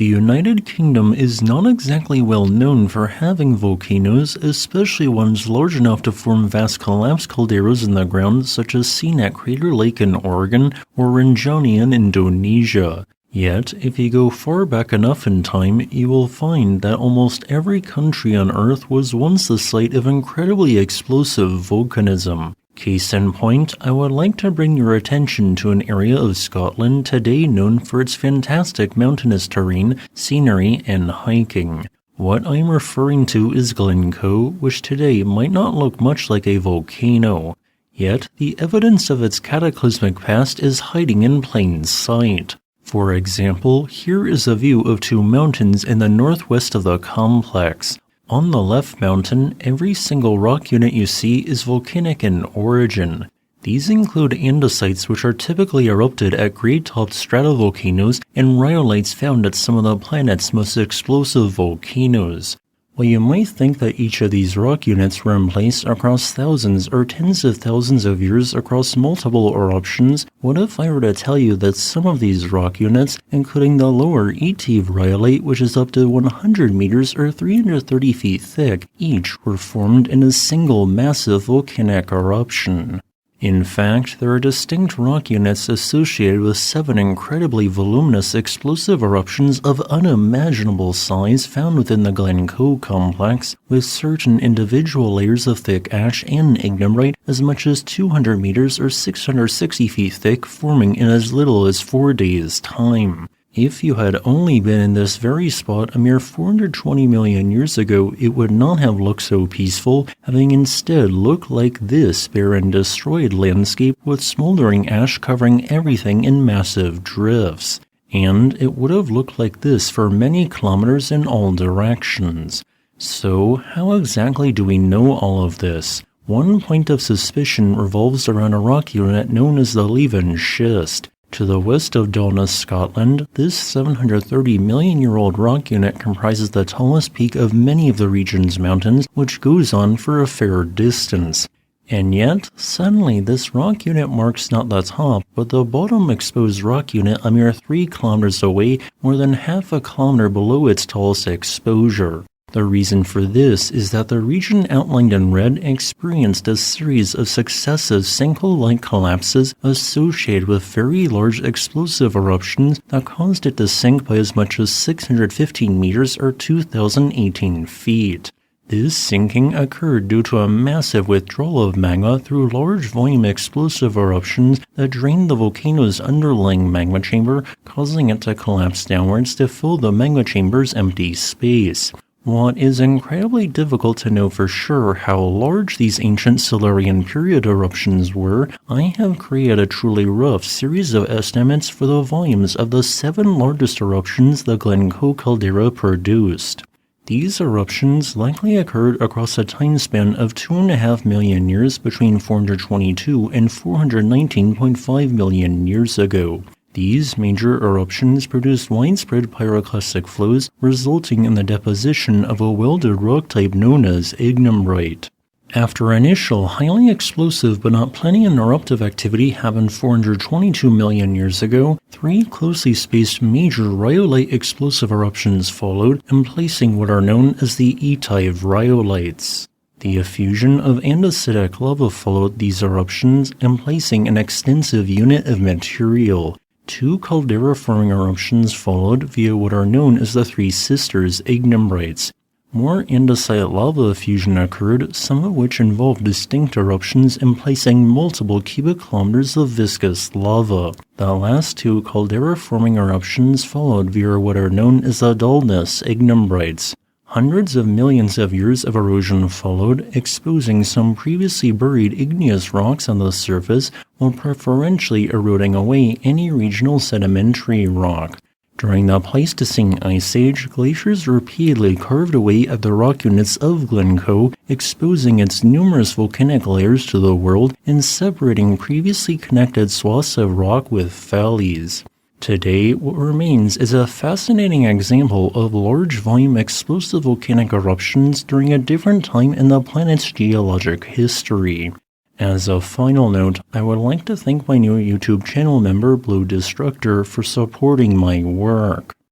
The United Kingdom is not exactly well known for having volcanoes, especially ones large enough to form vast collapsed calderas in the ground such as seen at Crater Lake in Oregon or Rinjani in Indonesia. Yet, if you go far back enough in time, you will find that almost every country on Earth was once the site of incredibly explosive volcanism. Case in point, I would like to bring your attention to an area of Scotland today known for its fantastic mountainous terrain, scenery, and hiking. What I'm referring to is Glen Coe, which today might not look much like a volcano. Yet, the evidence of its cataclysmic past is hiding in plain sight. For example, here is a view of two mountains in the northwest of the complex. On the left mountain, every single rock unit you see is volcanic in origin. These include andesites which are typically erupted at grade-topped stratovolcanoes and rhyolites found at some of the planet's most explosive volcanoes. While you might think that each of these rock units were in place across thousands or tens of thousands of years across multiple eruptions, what if I were to tell you that some of these rock units, including the lower Etive rhyolite which is up to 100 meters or 330 feet thick, each were formed in a single massive volcanic eruption? In fact, there are distinct rock units associated with 7 incredibly voluminous explosive eruptions of unimaginable size found within the Glen Coe complex, with certain individual layers of thick ash and ignimbrite as much as 200 meters or 660 feet thick forming in as little as 4 days' time. If you had only been in this very spot a mere 420 million years ago, it would not have looked so peaceful, having instead looked like this barren destroyed landscape with smoldering ash covering everything in massive drifts. And it would have looked like this for many kilometers in all directions. So, how exactly do we know all of this? One point of suspicion revolves around a rock unit known as the Leven Schist. To the west of Dalnas, Scotland, this 730 million-year-old rock unit comprises the tallest peak of many of the region's mountains, which goes on for a fair distance. And yet, suddenly this rock unit marks not the top, but the bottom exposed rock unit a mere 3 kilometers away, more than half a kilometer below its tallest exposure. The reason for this is that the region outlined in red experienced a series of successive sinkhole-like collapses associated with very large explosive eruptions that caused it to sink by as much as 615 meters or 2,018 feet. This sinking occurred due to a massive withdrawal of magma through large volume explosive eruptions that drained the volcano's underlying magma chamber, causing it to collapse downwards to fill the magma chamber's empty space. While it is incredibly difficult to know for sure how large these ancient Silurian Period eruptions were, I have created a truly rough series of estimates for the volumes of the 7 largest eruptions the Glen Coe caldera produced. These eruptions likely occurred across a time span of 2.5 million years between 422 and 419.5 million years ago. These major eruptions produced widespread pyroclastic flows, resulting in the deposition of a welded rock type known as ignimbrite. After initial highly explosive but not plenty of eruptive activity happened 422 million years ago, 3 closely spaced major rhyolite explosive eruptions followed, emplacing what are known as the Etive rhyolites. The effusion of andesitic lava followed these eruptions, emplacing an extensive unit of material. 2 caldera-forming eruptions followed via what are known as the Three Sisters ignimbrites. More andesite lava effusion occurred, some of which involved distinct eruptions emplacing multiple cubic kilometers of viscous lava. The last 2 caldera-forming eruptions followed via what are known as the Dalnas ignimbrites. Hundreds of millions of years of erosion followed, exposing some previously buried igneous rocks on the surface while preferentially eroding away any regional sedimentary rock. During the Pleistocene Ice Age, glaciers repeatedly carved away at the rock units of Glen Coe, exposing its numerous volcanic layers to the world and separating previously connected swaths of rock with valleys. Today, what remains is a fascinating example of large volume explosive volcanic eruptions during a different time in the planet's geologic history. As a final note, I would like to thank my new YouTube channel member Blue Destructor for supporting my work.